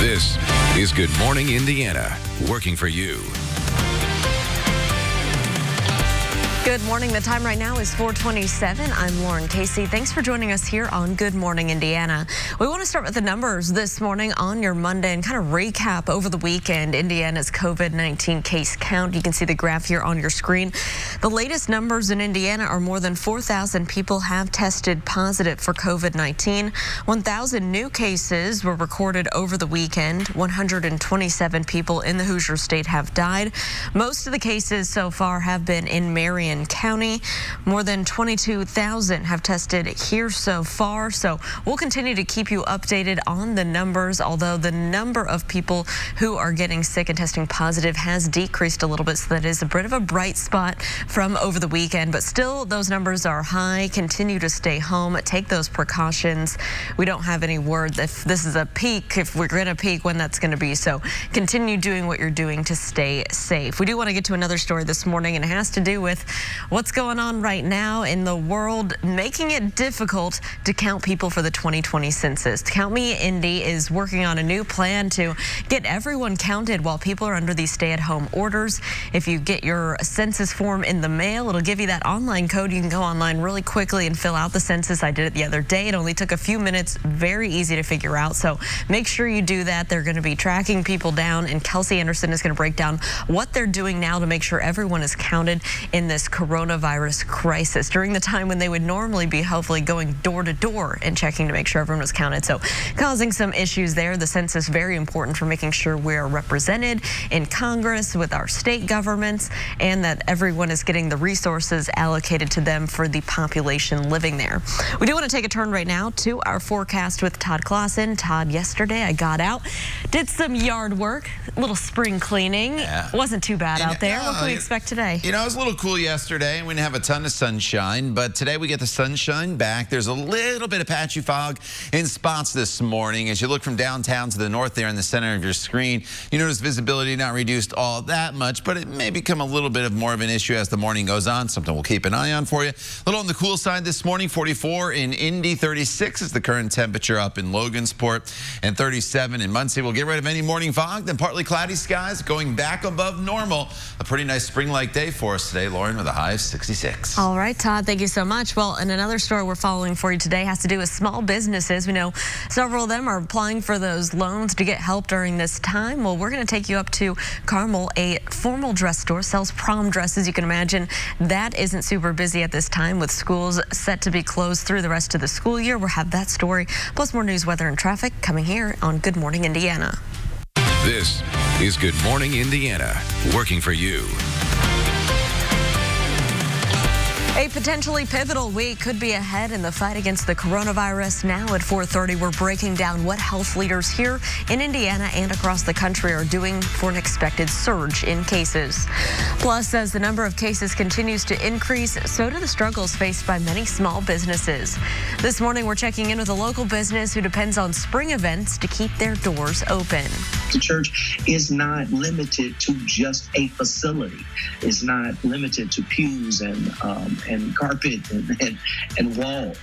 This is Good Morning Indiana, working for you. Good morning. The time right now is 4:27. I'm Lauren Casey. Thanks for joining us here on Good Morning Indiana. We want to start with the numbers this morning on your Monday and kind of recap over the weekend Indiana's COVID-19 case count. You can see the graph here on your screen. The latest numbers in Indiana are more than 4,000 people have tested positive for COVID-19. 1,000 new cases were recorded over the weekend. 127 people in the Hoosier State have died. Most of the cases so far have been in Marion County. More than 22,000 have tested here so far. So we'll continue to keep you updated on the numbers, although the number of people who are getting sick and testing positive has decreased a little bit. So that is a bit of a bright spot from over the weekend, but still those numbers are high. Continue to stay home, take those precautions. We don't have any word if this is a peak, if we're going to peak, when that's going to be. So continue doing what you're doing to stay safe. We do want to get to another story this morning, and it has to do with what's going on right now in the world, making it difficult to count people for the 2020 census. Count Me Indy is working on a new plan to get everyone counted while people are under these stay-at-home orders. If you get your census form in the mail, it'll give you that online code. You can go online really quickly and fill out the census. I did it the other day. It only took a few minutes. Very easy to figure out. So make sure you do that. They're going to be tracking people down, and Kelsey Anderson is going to break down what they're doing now to make sure everyone is counted in this coronavirus crisis during the time when they would normally be hopefully going door to door and checking to make sure everyone was counted. So causing some issues there. The census very important for making sure we are represented in Congress with our state governments, and that everyone is getting the resources allocated to them for the population living there. We do want to take a turn right now to our forecast with Todd Clausen. Todd, yesterday I got out, did some yard work, a little spring cleaning. Yeah. Wasn't too bad out there. What can we expect today? You know, it was a little cool yesterday, and we didn't have a ton of sunshine, but today we get the sunshine back. There's a little bit of patchy fog in spots this morning. As you look from downtown to the north there in the center of your screen, you notice visibility not reduced all that much, but it may become a little bit more of an issue as the morning goes on. Something we'll keep an eye on for you. A little on the cool side this morning, 44 in Indy, 36 is the current temperature up in Logansport, and 37 in Muncie. We'll get rid of any morning fog, then partly cloudy skies going back above normal. A pretty nice spring-like day for us today, Lauren, with a high of 66. All right, Todd, thank you so much. Well, and another story we're following for you today has to do with small businesses. We know several of them are applying for those loans to get help during this time. Well, we're going to take you up to Carmel. A formal dress store sells prom dresses. You can imagine that isn't super busy at this time with schools set to be closed through the rest of the school year. We'll have that story, plus more news, weather, and traffic coming here on Good Morning Indiana. This is Good Morning Indiana, working for you. A potentially pivotal week could be ahead in the fight against the coronavirus. Now at 4:30, we're breaking down what health leaders here in Indiana and across the country are doing for an expected surge in cases. Plus, as the number of cases continues to increase, so do the struggles faced by many small businesses. This morning, we're checking in with a local business who depends on spring events to keep their doors open. The church is not limited to just a facility. It's not limited to pews and carpet and wall.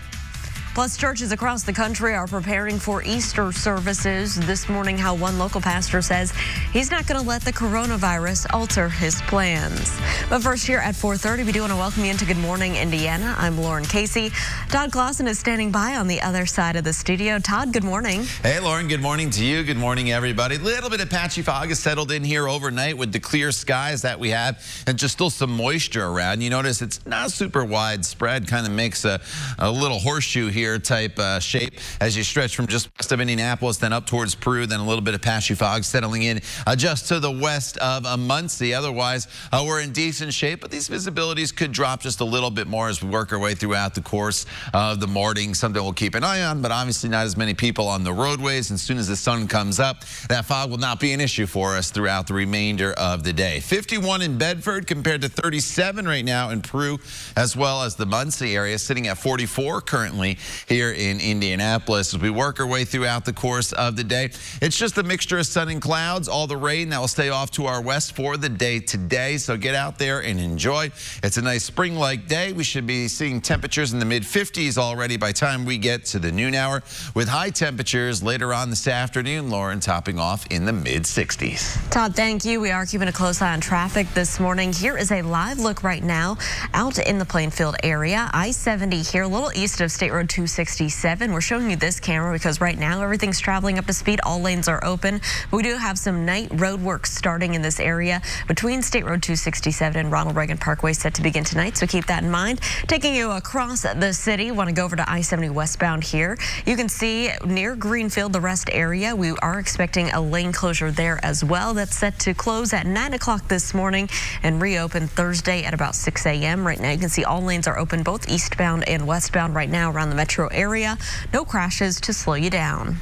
Plus, churches across the country are preparing for Easter services. This morning, how one local pastor says he's not going to let the coronavirus alter his plans. But first, here at 4:30, we do want to welcome you into Good Morning Indiana. I'm Lauren Casey. Todd Clausen is standing by on the other side of the studio. Todd, good morning. Hey, Lauren, good morning to you. Good morning, everybody. Little bit of patchy fog has settled in here overnight with the clear skies that we have and just still some moisture around. You notice it's not super widespread, kind of makes a little horseshoe here type shape as you stretch from just west of Indianapolis, then up towards Peru, then a little bit of patchy fog settling in just to the west of Muncie. Otherwise, we're in decent shape, but these visibilities could drop just a little bit more as we work our way throughout the course of the morning. Something we'll keep an eye on, but obviously not as many people on the roadways. And as soon as the sun comes up, that fog will not be an issue for us throughout the remainder of the day. 51 in Bedford compared to 37 right now in Peru, as well as the Muncie area, sitting at 44 currently here in Indianapolis. As we work our way throughout the course of the day, it's just a mixture of sun and clouds. All the rain that will stay off to our west for the day today. So get out there and enjoy. It's a nice spring-like day. We should be seeing temperatures in the mid-50s already by the time we get to the noon hour, with high temperatures later on this afternoon, Lauren, topping off in the mid-60s. Todd, thank you. We are keeping a close eye on traffic this morning. Here is a live look right now out in the Plainfield area. I-70 here, a little east of State Road 267. We're showing you this camera because right now everything's traveling up to speed. All lanes are open. But we do have some night road work starting in this area between State Road 267 and Ronald Reagan Parkway, set to begin tonight. So keep that in mind. Taking you across the city, want to go over to I-70 westbound here. You can see near Greenfield, the rest area, we are expecting a lane closure there as well. That's set to close at 9 o'clock this morning and reopen Thursday at about 6 a.m. Right now you can see all lanes are open, both eastbound and westbound right now around the metro area. No crashes to slow you down.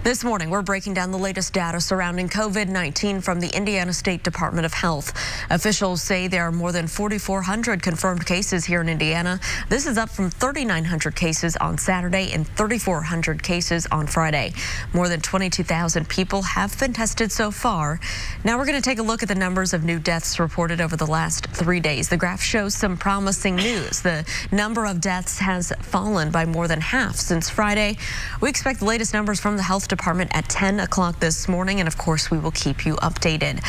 This morning, we're breaking down the latest data surrounding COVID-19 from the Indiana State Department of Health. Officials say there are more than 4,400 confirmed cases here in Indiana. This is up from 3,900 cases on Saturday and 3,400 cases on Friday. More than 22,000 people have been tested so far. Now we're going to take a look at the numbers of new deaths reported over the last 3 days. The graph shows some promising news. The number of deaths has fallen by more than half since Friday. We expect the latest numbers from the Health Department at 10 o'clock this morning, and of course we will keep you updated.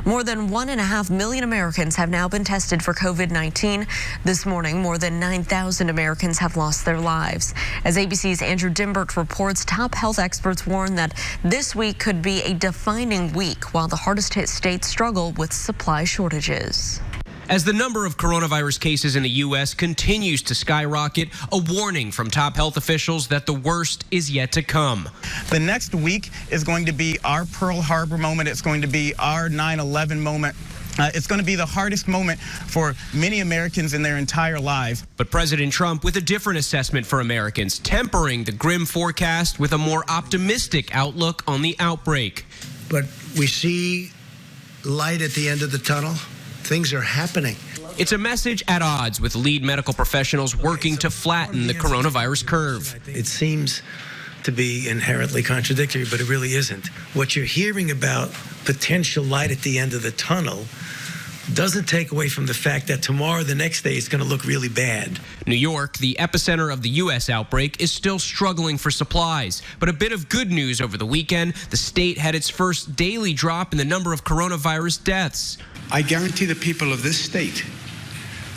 More than 1.5 million Americans have now been tested for COVID-19. This morning, more than 9,000 Americans have lost their lives. As ABC's Andrew Dimbert reports, top health experts warn that this week could be a defining week while the hardest hit states struggle with supply shortages. As the number of coronavirus cases in the U.S. continues to skyrocket, a warning from top health officials that the worst is yet to come. The next week is going to be our Pearl Harbor moment. It's going to be our 9/11 moment. It's going to be the hardest moment for many Americans in their entire lives. But President Trump with a different assessment for Americans, tempering the grim forecast with a more optimistic outlook on the outbreak. But we see light at the end of the tunnel. Things are happening. It's a message at odds with lead medical professionals working to flatten the coronavirus curve. It seems to be inherently contradictory, but it really isn't. What you're hearing about potential light at the end of the tunnel doesn't take away from the fact that tomorrow, the next day, it's going to look really bad. New York, the epicenter of the U.S. outbreak, is still struggling for supplies. But a bit of good news over the weekend. The state had its first daily drop in the number of coronavirus deaths. I guarantee the people of this state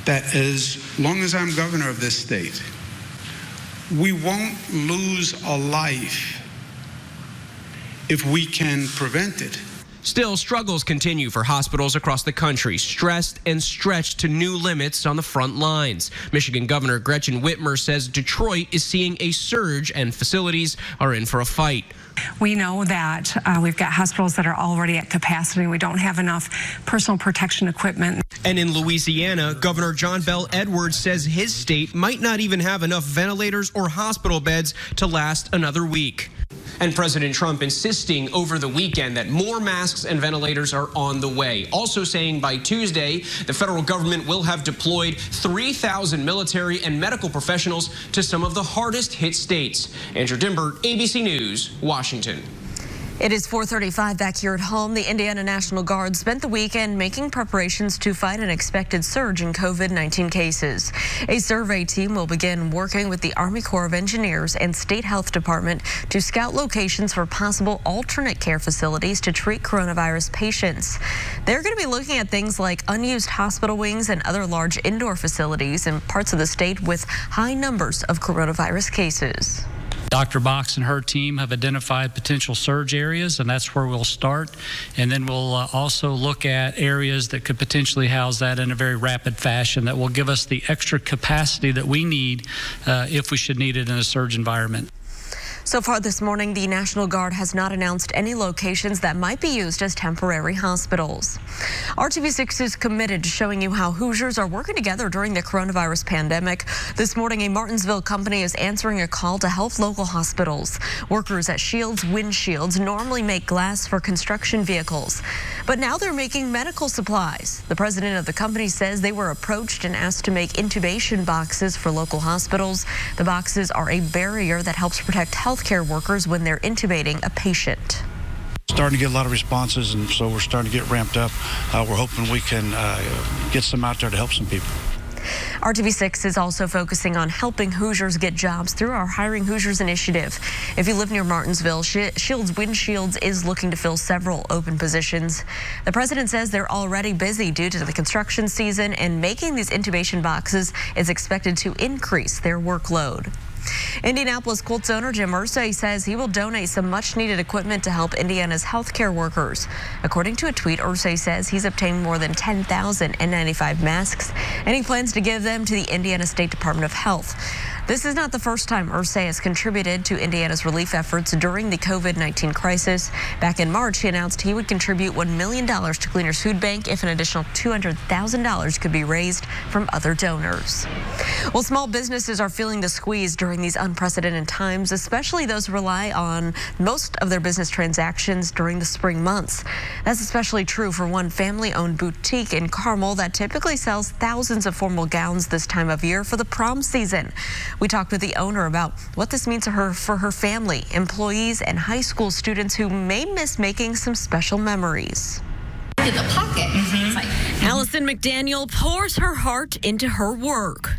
that as long as I'm governor of this state, we won't lose a life if we can prevent it. Still, struggles continue for hospitals across the country, stressed and stretched to new limits on the front lines. Michigan Governor Gretchen Whitmer says Detroit is seeing a surge and facilities are in for a fight. We know that we've got hospitals that are already at capacity. We don't have enough personal protection equipment. And in Louisiana, Governor John Bel Edwards says his state might not even have enough ventilators or hospital beds to last another week. And President Trump insisting over the weekend that more masks and ventilators are on the way. Also saying by Tuesday, the federal government will have deployed 3,000 military and medical professionals to some of the hardest hit states. Andrew Dimbert, ABC News, Washington. It is 4:35 back here at home. The Indiana National Guard spent the weekend making preparations to fight an expected surge in COVID-19 cases. A survey team will begin working with the Army Corps of Engineers and State Health Department to scout locations for possible alternate care facilities to treat coronavirus patients. They're going to be looking at things like unused hospital wings and other large indoor facilities in parts of the state with high numbers of coronavirus cases. Dr. Box and her team have identified potential surge areas, and that's where we'll start. And then we'll also look at areas that could potentially house that in a very rapid fashion that will give us the extra capacity that we need if we should need it in a surge environment. So far this morning, the National Guard has not announced any locations that might be used as temporary hospitals. RTV6 is committed to showing you how Hoosiers are working together during the coronavirus pandemic. This morning, a Martinsville company is answering a call to help local hospitals. Workers at Shields Windshields normally make glass for construction vehicles, but now they're making medical supplies. The president of the company says they were approached and asked to make intubation boxes for local hospitals. The boxes are a barrier that helps protect healthcare workers when they're intubating a patient. Starting to get a lot of responses, and so we're starting to get ramped up. We're hoping we can get some out there to help some people. RTV6 is also focusing on helping Hoosiers get jobs through our Hiring Hoosiers initiative. If you live near Martinsville, Shields Windshields is looking to fill several open positions. The president says they're already busy due to the construction season, and making these intubation boxes is expected to increase their workload. Indianapolis Colts owner Jim Irsay says he will donate some much-needed equipment to help Indiana's healthcare workers. According to a tweet, Irsay says he's obtained more than 10,000 N95 masks, and he plans to give them to the Indiana State Department of Health. This is not the first time Irsay has contributed to Indiana's relief efforts during the COVID-19 crisis. Back in March, he announced he would contribute $1 million to Cleaners Food Bank if an additional $200,000 could be raised from other donors. Well, small businesses are feeling the squeeze during these unprecedented times, especially those who rely on most of their business transactions during the spring months. That's especially true for one family-owned boutique in Carmel that typically sells thousands of formal gowns this time of year for the prom season. We talked with the owner about what this means for her family, employees, and high school students who may miss making some special memories. In the pocket. Allison McDaniel pours her heart into her work.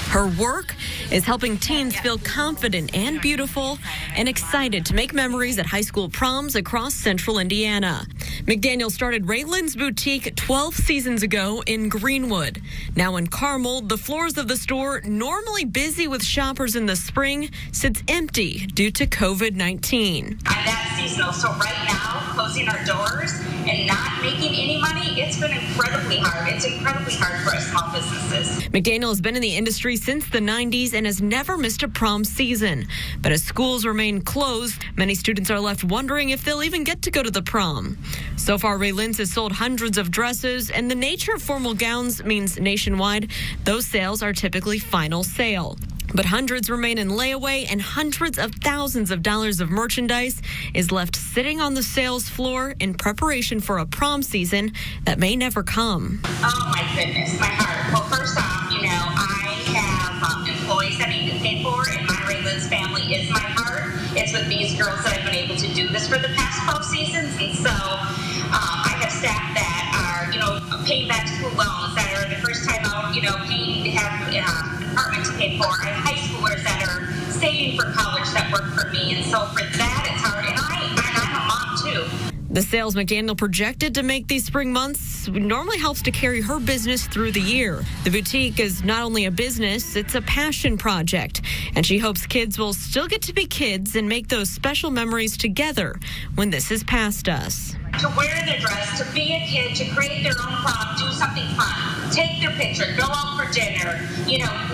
Her work is helping teens feel confident and beautiful and excited to make memories at high school proms across central Indiana. McDaniel started Raylan's Boutique 12 seasons ago in Greenwood. Now in Carmel, the floors of the store, normally busy with shoppers in the spring, sits empty due to COVID-19. I'm that seasonal, so right now, closing our doors and not making any money, it's been incredibly hard. It's incredibly hard for us small businesses. McDaniel has been in the industry since the 90s and has never missed a prom season. But as schools remain closed, many students are left wondering if they'll even get to go to the prom. So far, Raylan's has sold hundreds of dresses, and the nature of formal gowns means nationwide, those sales are typically final sale. But hundreds remain in layaway, and hundreds of thousands of dollars of merchandise is left sitting on the sales floor in preparation for a prom season that may never come. Oh my goodness, my heart. Well, first off, I have employees that need to pay for, and my Raylan's family is my heart. It's with these girls that I've been able to do this for the past 12 seasons, and so I have staff that are, paying back school loans, that are the first time out, paying to have an apartment to pay for. I have high schoolers that are saving for college that work for me, and so for that it's hard, and I'm a mom too. The sales McDaniel projected to make these spring months normally helps to carry her business through the year. The boutique is not only a business, it's a passion project, and she hopes kids will still get to be kids and make those special memories together when this is past us. To wear their dress, to be a kid, to create their own prom, do something fun, take their picture, go out for dinner,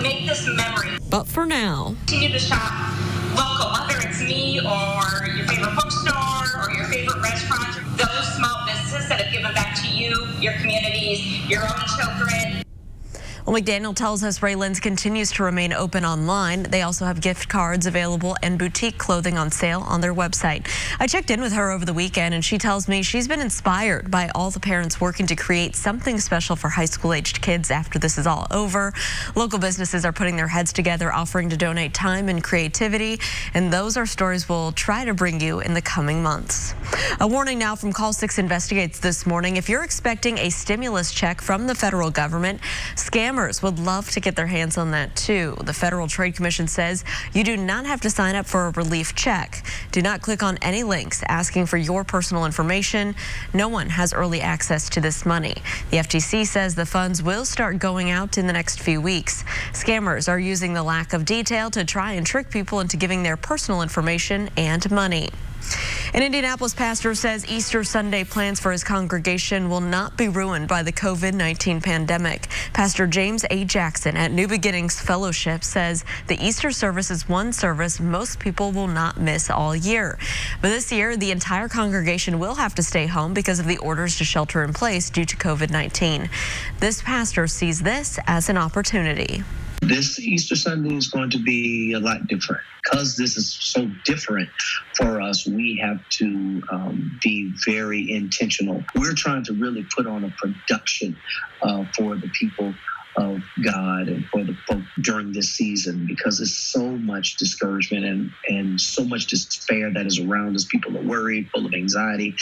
make this memory. But for now, continue to shop local, whether it's me or your favorite bookstore or your favorite restaurant, those small businesses that have given back to you, your communities, your own children. Well, McDaniel tells us Raylan's continues to remain open online. They also have gift cards available and boutique clothing on sale on their website. I checked in with her over the weekend, and she tells me she's been inspired by all the parents working to create something special for high school-aged kids after this is all over. Local businesses are putting their heads together, offering to donate time and creativity, and those are stories we'll try to bring you in the coming months. A warning now from Call 6 Investigates this morning. If you're expecting a stimulus check from the federal government, scammers would love to get their hands on that too. The Federal Trade Commission says you do not have to sign up for a relief check. Do not click on any links asking for your personal information. No one has early access to this money. The FTC says the funds will start going out in the next few weeks. Scammers are using the lack of detail to try and trick people into giving their personal information and money. An Indianapolis pastor says Easter Sunday plans for his congregation will not be ruined by the COVID-19 pandemic. Pastor James A. Jackson at New Beginnings Fellowship says the Easter service is one service most people will not miss all year. But this year, the entire congregation will have to stay home because of the orders to shelter in place due to COVID-19. This pastor sees this as an opportunity. This Easter Sunday is going to be a lot different. Because this is so different for us, we have to be very intentional. We're trying to really put on a production for the people of God and for the folk during this season, because there's so much discouragement and so much despair that is around us. People are worried, full of anxiety.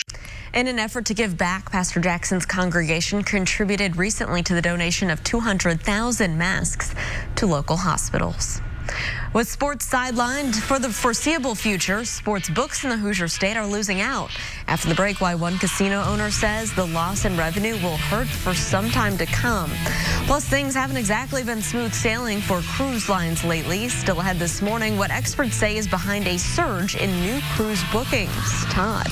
In an effort to give back, Pastor Jackson's congregation contributed recently to the donation of 200,000 masks to local hospitals. With sports sidelined for the foreseeable future, sports books in the Hoosier State are losing out. After the break, why one casino owner says the loss in revenue will hurt for some time to come. Plus, things haven't exactly been smooth sailing for cruise lines lately. Still ahead this morning, what experts say is behind a surge in new cruise bookings. Todd.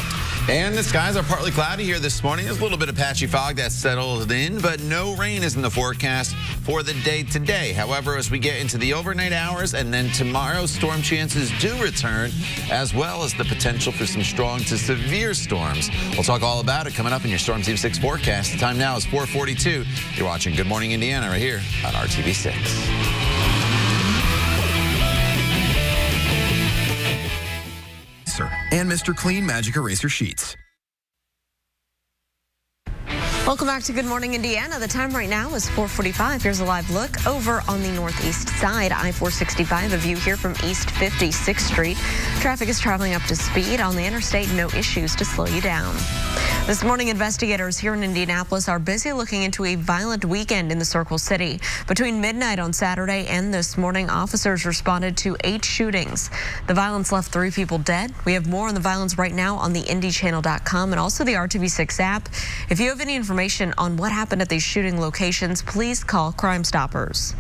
And the skies are partly cloudy here this morning. There's a little bit of patchy fog that's settled in, but no rain is in the forecast for the day today. However, as we get into the overnight hours and then tomorrow, storm chances do return, as well as the potential for some strong to severe storms. We'll talk all about it coming up in your Storm Team 6 forecast. The time now is 4:42. You're watching Good Morning Indiana right here on RTV6. And Mr. Clean Magic Eraser Sheets. Welcome back to Good Morning Indiana. The time right now is 4:45. Here's a live look over on the northeast side. I-465, a view here from East 56th Street. Traffic is traveling up to speed on the interstate. No issues to slow you down. This morning, investigators here in Indianapolis are busy looking into a violent weekend in the Circle City. Between midnight on Saturday and this morning, officers responded to 8 shootings. The violence left 3 people dead. We have more on the violence right now on the IndyChannel.com and also the RTV6 app. If you have any information on what happened at these shooting locations, please call Crime Stoppers.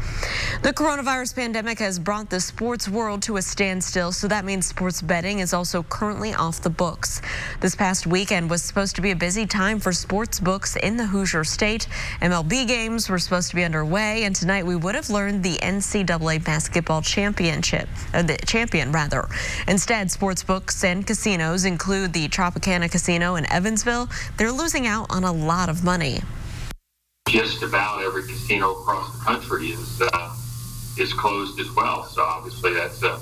The coronavirus pandemic has brought the sports world to a standstill, so that means sports betting is also currently off the books. This past weekend was supposed to be a busy time for sports books in the Hoosier State. MLB games were supposed to be underway, and tonight we would have learned the NCAA basketball championship, the champion rather. Instead, sports books and casinos include the Tropicana Casino in Evansville. They're losing out on a lot of money. Just about every casino across the country is closed as well. So obviously that's a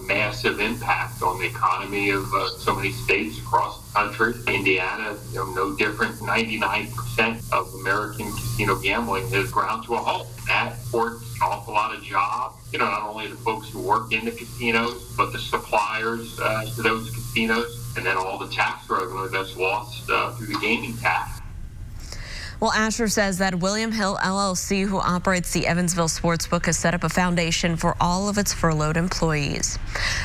massive impact on the economy of so many states across the country. Indiana, no different. 99% of American casino gambling has ground to a halt. That supports an awful lot of jobs. Not only the folks who work in the casinos, but the suppliers to those casinos, and then all the tax revenue that's lost through the gaming tax. Well, Asher says that William Hill LLC, who operates the Evansville Sportsbook, has set up a foundation for all of its furloughed employees.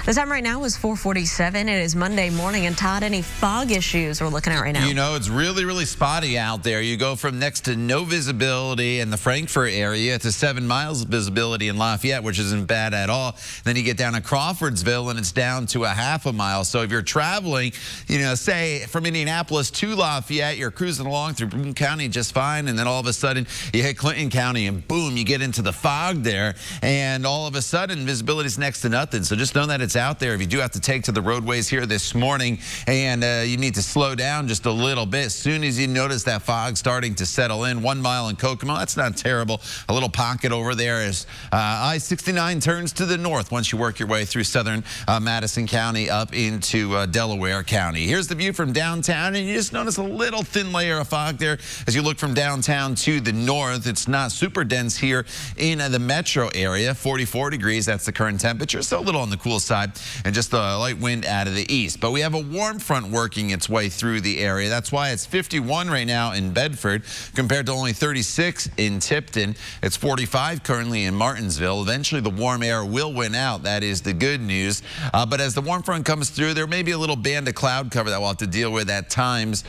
The time right now is 4:47. It is Monday morning. And Todd, any fog issues we're looking at right now? It's really, really spotty out there. You go from next to no visibility in the Frankfort area to 7 miles visibility in Lafayette, which isn't bad at all. Then you get down to Crawfordsville and it's down to a half a mile. So if you're traveling, say from Indianapolis to Lafayette, you're cruising along through Boone County just fine, and then all of a sudden you hit Clinton County and boom, you get into the fog there, and all of a sudden visibility is next to nothing. So just know that it's out there. If you do have to take to the roadways here this morning and you need to slow down just a little bit, as soon as you notice that fog starting to settle in, 1 mile in Kokomo, that's not terrible. A little pocket over there as I-69 turns to the north once you work your way through southern Madison County up into Delaware County. Here's the view from downtown, and you just notice a little thin layer of fog there as you look from downtown to the north. It's not super dense here in the metro area. 44 degrees, that's the current temperature. So a little on the cool side and just a light wind out of the east. But we have a warm front working its way through the area. That's why it's 51 right now in Bedford compared to only 36 in Tipton. It's 45 currently in Martinsville. Eventually the warm air will win out. That is the good news. But as the warm front comes through, there may be a little band of cloud cover that we'll have to deal with at times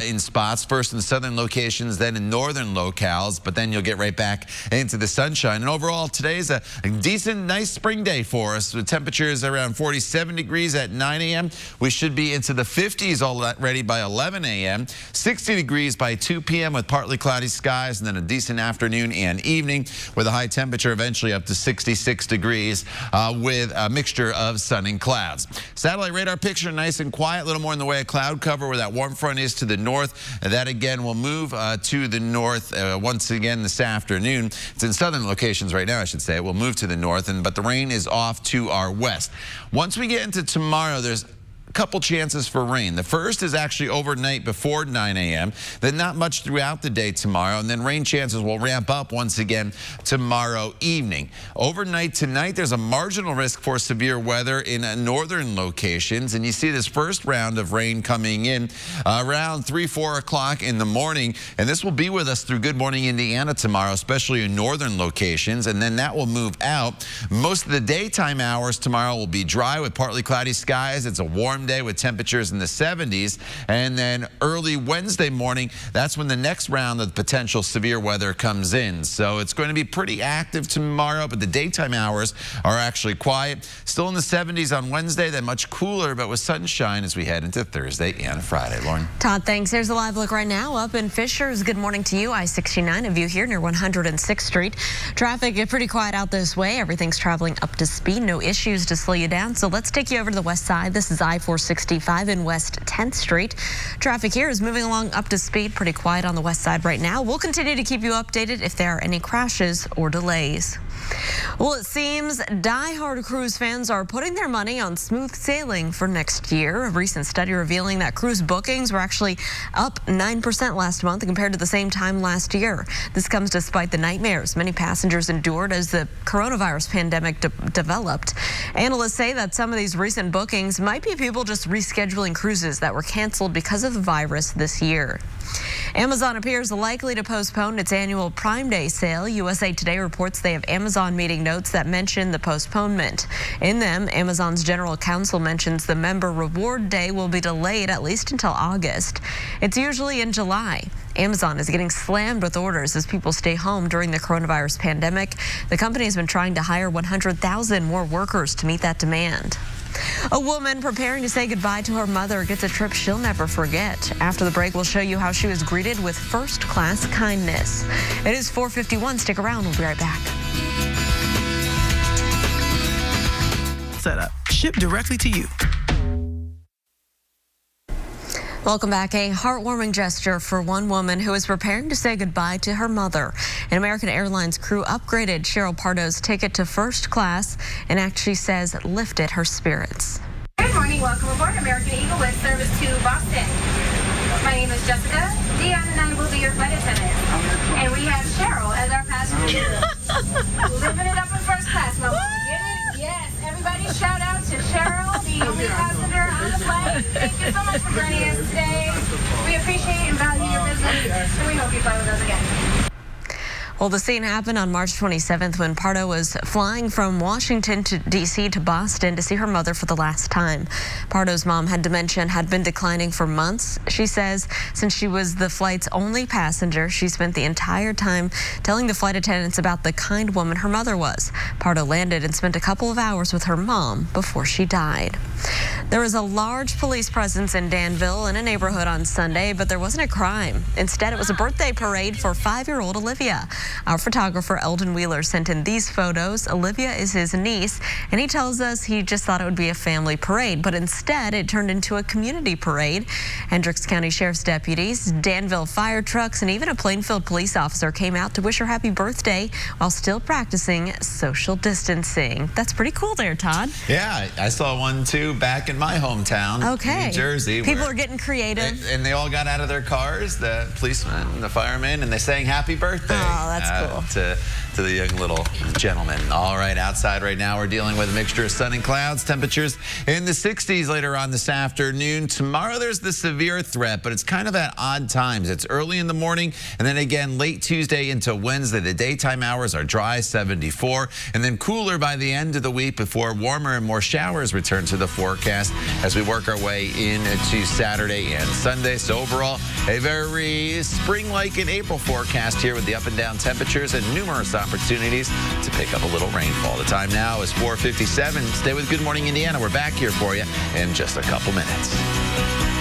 in spots. First in southern locations locations, then in northern locales, but then you'll get right back into the sunshine. And overall, today's a decent, nice spring day for us. The temperature is around 47 degrees at 9 a.m. We should be into the 50s already by 11 a.m. 60 degrees by 2 p.m. with partly cloudy skies, and then a decent afternoon and evening with a high temperature eventually up to 66 degrees with a mixture of sun and clouds. Satellite radar picture nice and quiet, a little more in the way of cloud cover where that warm front is to the north. That again will move to the north once again this afternoon. It's in southern locations right now, I should say. It will move to the north, but the rain is off to our west. Once we get into tomorrow, there's couple chances for rain. The first is actually overnight before 9 a.m. Then not much throughout the day tomorrow, and then rain chances will ramp up once again tomorrow evening. Overnight tonight, there's a marginal risk for severe weather in northern locations, and you see this first round of rain coming in around 3-4 o'clock in the morning, and this will be with us through Good Morning Indiana tomorrow, especially in northern locations, and then that will move out. Most of the daytime hours tomorrow will be dry with partly cloudy skies. It's a warm day with temperatures in the 70s, and then early Wednesday morning, that's when the next round of potential severe weather comes in. So it's going to be pretty active tomorrow, but the daytime hours are actually quiet. Still in the 70s on Wednesday, then much cooler, but with sunshine as we head into Thursday and Friday. Lauren. Todd, thanks. There's a live look right now up in Fishers. Good morning to you. I-69, a view here near 106th Street. Traffic is pretty quiet out this way. Everything's traveling up to speed. No issues to slow you down. So let's take you over to the west side. This is I-465 in West 10th Street. Traffic here is moving along up to speed. Pretty quiet on the west side right now. We'll continue to keep you updated if there are any crashes or delays. Well, it seems die-hard cruise fans are putting their money on smooth sailing for next year. A recent study revealing that cruise bookings were actually up 9% last month compared to the same time last year. This comes despite the nightmares many passengers endured as the coronavirus pandemic developed. Analysts say that some of these recent bookings might be people just rescheduling cruises that were canceled because of the virus this year. Amazon appears likely to postpone its annual Prime Day sale. USA Today reports they have Amazon meeting notes that mention the postponement. In them, Amazon's general counsel mentions the member reward day will be delayed at least until August. It's usually in July. Amazon is getting slammed with orders as people stay home during the coronavirus pandemic. The company has been trying to hire 100,000 more workers to meet that demand. A woman preparing to say goodbye to her mother gets a trip she'll never forget. After the break, we'll show you how she was greeted with first-class kindness. It is 4:51. Stick around. We'll be right back. Setup. Shipped directly to you. Welcome back. A heartwarming gesture for one woman who is preparing to say goodbye to her mother. An American Airlines crew upgraded Cheryl Pardo's ticket to first class and actually says lifted her spirits. Good morning. Welcome aboard American Eagle with service to Boston. My name is Jessica. Dion and I will be your flight attendants. And we have Cheryl as our passenger. Living it up in first class, Mama. Yes, everybody shout out to Cheryl, the only passenger on the flight. Thank you so much for joining us today. We appreciate and value your business, and we hope you fly with us again. Well, the scene happened on March 27th when Pardo was flying from Washington to D.C. to Boston to see her mother for the last time. Pardo's mom had dementia and had been declining for months. She says since she was the flight's only passenger, she spent the entire time telling the flight attendants about the kind woman her mother was. Pardo landed and spent a couple of hours with her mom before she died. There was a large police presence in Danville in a neighborhood on Sunday, but there wasn't a crime. Instead, it was a birthday parade for 5-year-old Olivia. Our photographer, Eldon Wheeler, sent in these photos. Olivia is his niece, and he tells us he just thought it would be a family parade, but instead it turned into a community parade. Hendricks County Sheriff's deputies, Danville fire trucks, and even a Plainfield police officer came out to wish her happy birthday while still practicing social distancing. That's pretty cool there, Todd. Yeah, I saw one too back in my hometown, New Jersey. People are getting creative. And they all got out of their cars, the policemen, the firemen, and they sang happy birthday. Oh, that's cool. To to the young little gentleman. All right, outside right now, we're dealing with a mixture of sun and clouds. Temperatures in the 60s later on this afternoon. Tomorrow, there's the severe threat, but it's kind of at odd times. It's early in the morning, and then again late Tuesday into Wednesday. The daytime hours are dry, 74, and then cooler by the end of the week before warmer and more showers return to the forecast as we work our way into Saturday and Sunday. So overall, a very spring-like in April forecast here with the up and down temperatures and numerous opportunities to pick up a little rainfall. The time now is 4:57. Stay with Good Morning Indiana. We're back here for you in just a couple minutes.